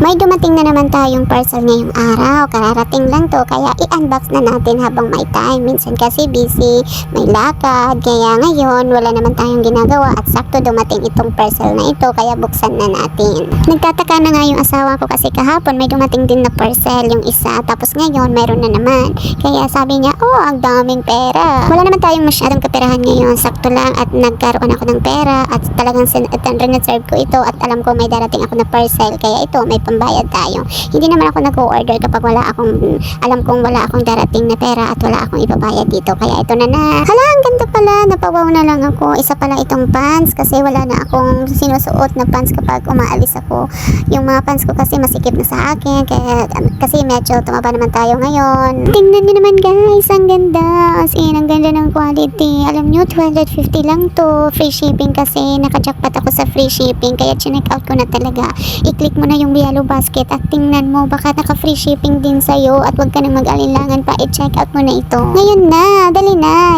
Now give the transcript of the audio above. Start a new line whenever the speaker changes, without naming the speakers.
May dumating na naman tayong parcel ngayong araw. Kararating lang to kaya i-unbox na natin habang may time. Minsan kasi busy, may lakad. Kaya ngayon wala naman tayong ginagawa at sakto dumating itong parcel na ito kaya buksan na natin. Nagtataka na nga yung asawa ko kasi kahapon may dumating din na parcel yung isa. Tapos ngayon mayroon na naman. Kaya sabi niya, oh ang daming pera. Wala naman tayong masyadong kaperahan ngayon. Sakto lang at nagkaroon ako ng pera at talagang reserve ko ito at alam ko may darating ako na parcel. Kaya ito may pambayad tayo. Hindi naman ako nag-order kapag alam kong wala akong darating na pera at wala akong ibabayad dito. Kaya ito na na. Hala, ang ganda pala. Napawaw na lang ako. Isa pala itong pants kasi wala na akong sinusuot na pants kapag umaalis ako. Yung mga pants ko kasi masikip na sa akin. Kaya, kasi medyo tumaba naman tayo ngayon. Tingnan nyo naman guys. Ang ganda. As in, ang ganda ng quality. Alam nyo, 250 lang to. Free shipping kasi. Naka-jackpot ako sa free shipping. Kaya chinek out ko na talaga. I-click mo na yung Yellow Basket at tingnan mo baka naka-free shipping din sa'yo at huwag ka nang mag-alinlangan pa i-check out mo na ito. Ngayon na, dali na.